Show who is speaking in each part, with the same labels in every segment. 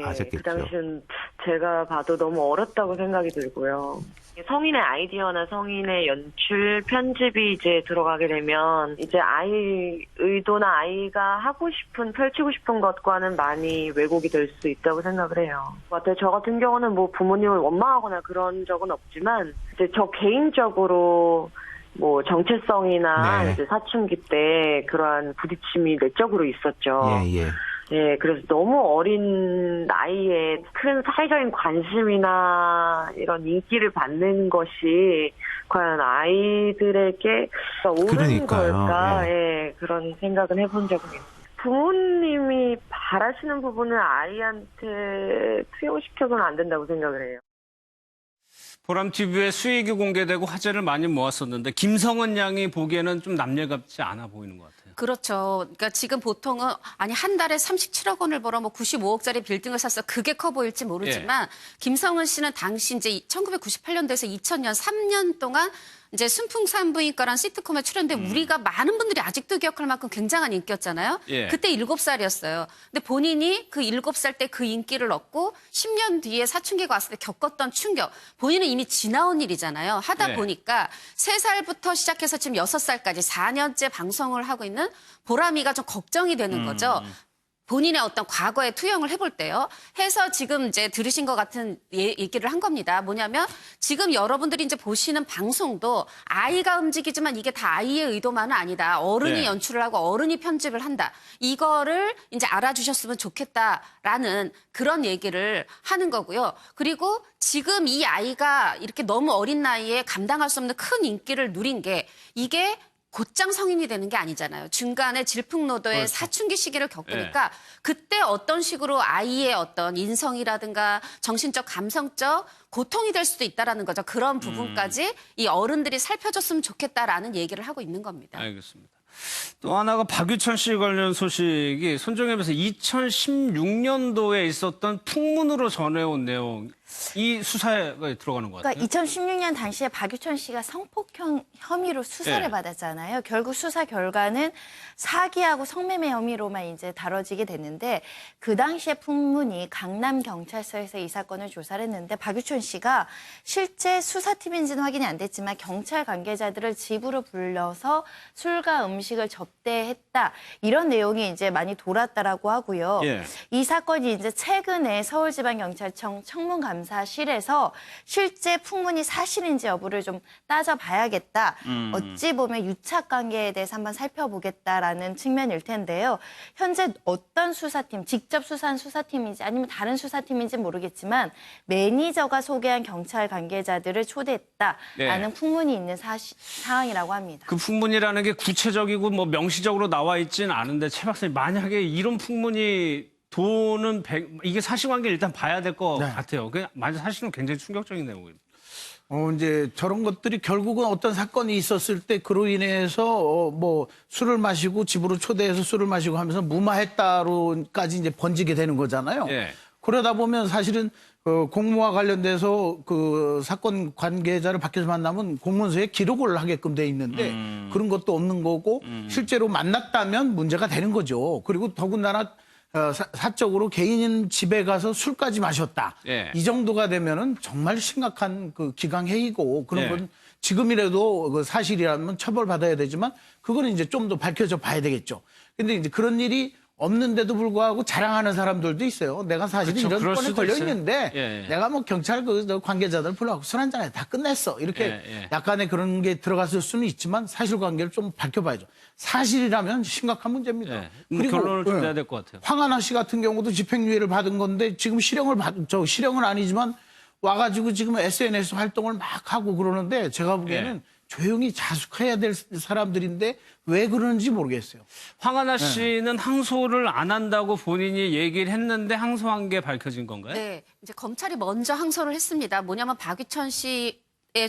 Speaker 1: 아셨겠죠.
Speaker 2: 그 당시엔 제가 봐도 너무 어렵다고 생각이 들고요. 성인의 아이디어나 성인의 연출, 편집이 이제 들어가게 되면 이제 아이 의도나 아이가 하고 싶은, 펼치고 싶은 것과는 많이 왜곡이 될 수 있다고 생각을 해요. 저 같은 경우는 뭐 부모님을 원망하거나 그런 적은 없지만 이제 저 개인적으로 뭐 정체성이나
Speaker 1: 네.
Speaker 2: 이제 사춘기 때 그러한 부딪힘이 내적으로 있었죠.
Speaker 1: 예.
Speaker 2: 예, 그래서 너무 어린 나이에 큰 사회적인 관심이나 이런 인기를 받는 것이 과연 아이들에게 옳은
Speaker 1: 그러니까요.
Speaker 2: 걸까? 예, 그런 생각은 해본 적은 있어요. 부모님이 바라시는 부분을 아이한테 투영시켜서는 안 된다고 생각을 해요.
Speaker 3: 보람TV에 수익이 공개되고 화제를 많이 모았었는데 김성은 양이 보기에는 좀 남녀답지 않아 보이는 것 같아요.
Speaker 4: 그렇죠. 그러니까 지금 보통은 아니 한 달에 37억 원을 벌어 뭐 95억짜리 빌딩을 샀어. 그게 커 보일지 모르지만 김성은 씨는 당시 이제 1998년도에서 2000년 3년 동안 이제 순풍산부인과라는 시트콤에 출연돼 우리가 많은 분들이 아직도 기억할 만큼 굉장한 인기였잖아요.
Speaker 3: 예.
Speaker 4: 그때 7살이었어요. 근데 본인이 그 7살 때 그 인기를 얻고 10년 뒤에 사춘기가 왔을 때 겪었던 충격. 본인은 이미 지나온 일이잖아요. 하다
Speaker 3: 네.
Speaker 4: 보니까 3살부터 시작해서 지금 6살까지 4년째 방송을 하고 있는 보람이가 좀 걱정이 되는 거죠. 본인의 어떤 과거에 투영을 해볼 때요. 해서 지금 이제 들으신 것 같은 얘기를 한 겁니다. 뭐냐면 지금 여러분들이 이제 보시는 방송도 아이가 움직이지만 이게 다 아이의 의도만은 아니다. 어른이
Speaker 3: 네.
Speaker 4: 연출을 하고 어른이 편집을 한다. 이거를 이제 알아주셨으면 좋겠다라는 그런 얘기를 하는 거고요. 그리고 지금 이 아이가 이렇게 너무 어린 나이에 감당할 수 없는 큰 인기를 누린 게 이게 곧장 성인이 되는 게 아니잖아요. 중간에 질풍노도의
Speaker 3: 그렇죠.
Speaker 4: 사춘기 시기를 겪으니까 그때 어떤 식으로 아이의 어떤 인성이라든가 정신적, 감성적 고통이 될 수도 있다라는 거죠. 그런 부분까지 이 어른들이 살펴줬으면 좋겠다라는 얘기를 하고 있는 겁니다.
Speaker 3: 알겠습니다. 또 하나가 박유천 씨 관련 소식이 손정엽에서 2016년도에 있었던 풍문으로 전해온 내용, 이 수사에 들어가는 것 같아요.
Speaker 5: 그러니까 2016년 당시에 박유천 씨가 성폭행 혐의로 수사를
Speaker 3: 네.
Speaker 5: 받았잖아요. 결국 수사 결과는 사기하고 성매매 혐의로만 이제 다뤄지게 됐는데 그 당시에 풍문이 강남경찰서에서 이 사건을 조사를 했는데 박유천 씨가 실제 수사팀인지는 확인이 안 됐지만 경찰 관계자들을 집으로 불러서 술과 음식을 접대했다. 이런 내용이 이제 많이 돌았다라고 하고요.
Speaker 3: 예.
Speaker 5: 이 사건이 이제 최근에 서울지방경찰청 청문감사실에서 실제 풍문이 사실인지 여부를 좀 따져봐야겠다. 어찌 보면 유착관계에 대해서 한번 살펴보겠다라는 측면일 텐데요. 현재 어떤 수사팀, 직접 수사한 수사팀인지 아니면 다른 수사팀인지 모르겠지만 매니저가 소개한 경찰 관계자들을 초대했다라는 풍문이 있는 상황이라고 합니다.
Speaker 3: 그 풍문이라는 게 구체적이고 뭐 명시적으로 나와 있진 않은데 최 박사님, 만약에 이런 풍문이 도는 이게 사실관계를 일단 봐야 될 것 같아요. 그냥 만약 사실은 굉장히 충격적인 내용입니다.
Speaker 6: 이제 저런 것들이 결국은 어떤 사건이 있었을 때 그로 인해서 뭐 술을 마시고 집으로 초대해서 술을 마시고 하면서 무마했다로까지 이제 번지게 되는 거잖아요.
Speaker 3: 예.
Speaker 6: 그러다 보면 사실은 공모와 관련돼서 그 사건 관계자를 밖에서 만나면 공문서에 기록을 하게끔 돼 있는데 그런 것도 없는 거고 실제로 만났다면 문제가 되는 거죠. 그리고 더군다나 사적으로 개인 집에 가서 술까지 마셨다.
Speaker 3: 예.
Speaker 6: 이 정도가 되면은 정말 심각한 그 기강해이고 그런
Speaker 3: 예.
Speaker 6: 건 지금이라도 그 사실이라면 처벌받아야 되지만 그거는 이제 좀 더 밝혀져 봐야 되겠죠. 근데 이제 그런 일이 없는데도 불구하고 자랑하는 사람들도 있어요. 내가 사실은
Speaker 3: 그렇죠.
Speaker 6: 이런
Speaker 3: 그럴
Speaker 6: 건에
Speaker 3: 수도
Speaker 6: 걸려
Speaker 3: 있어요.
Speaker 6: 있는데
Speaker 3: 예.
Speaker 6: 내가 뭐 경찰 그 관계자들 불러갖고 술 한잔에 다 끝냈어. 이렇게
Speaker 3: 예.
Speaker 6: 약간의 그런 게 들어갔을 수는 있지만 사실관계를 좀 밝혀봐야죠. 사실이라면 심각한 문제입니다.
Speaker 3: 예. 결론을 좀 내야 될 것 같아요.
Speaker 6: 황하나 씨 같은 경우도 집행유예를 받은 건데 지금 실형은 아니지만 와가지고 지금 SNS 활동을 막 하고 그러는데 제가 보기에는 조용히 자숙해야 될 사람들인데 왜 그러는지 모르겠어요.
Speaker 3: 황하나 씨는 항소를 안 한다고 본인이 얘기를 했는데 항소한 게 밝혀진 건가요?
Speaker 4: 네, 이제 검찰이 먼저 항소를 했습니다. 뭐냐면 박유천 씨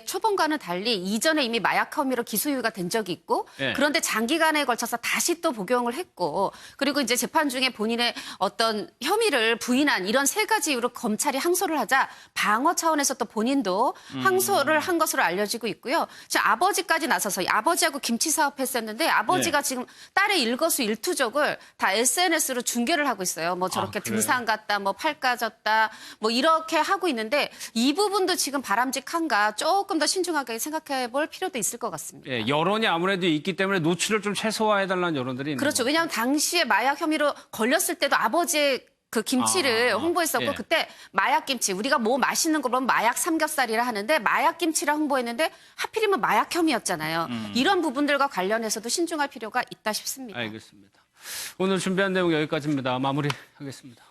Speaker 4: 초범과는 달리 이전에 이미 마약 혐의로 기소유예가 된 적이 있고
Speaker 3: 예.
Speaker 4: 그런데 장기간에 걸쳐서 다시 또 복용을 했고 그리고 이제 재판 중에 본인의 어떤 혐의를 부인한 이런 세 가지 이유로 검찰이 항소를 하자 방어 차원에서 또 본인도 항소를 한 것으로 알려지고 있고요. 지금 아버지까지 나서서 아버지하고 김치 사업 했었는데 아버지가 지금 딸의 일거수일투족을 다 SNS로 중계를 하고 있어요. 뭐 저렇게
Speaker 3: 그래요?
Speaker 4: 등산 갔다 뭐 팔 까졌다 뭐 이렇게 하고 있는데 이 부분도 지금 바람직한가 조금 더 신중하게 생각해 볼 필요도 있을 것 같습니다.
Speaker 3: 예, 여론이 아무래도 있기 때문에 노출을 좀 최소화해달라는 여론들이 있는
Speaker 4: 그렇죠.
Speaker 3: 거죠.
Speaker 4: 왜냐하면 당시에 마약 혐의로 걸렸을 때도 아버지의 그 김치를 홍보했었고
Speaker 3: 예.
Speaker 4: 그때 마약 김치 우리가 뭐 맛있는 거 보면 마약 삼겹살이라 하는데 마약 김치라 홍보했는데 하필이면 마약 혐의였잖아요. 이런 부분들과 관련해서도 신중할 필요가 있다 싶습니다.
Speaker 3: 알겠습니다. 오늘 준비한 내용 여기까지입니다. 마무리하겠습니다.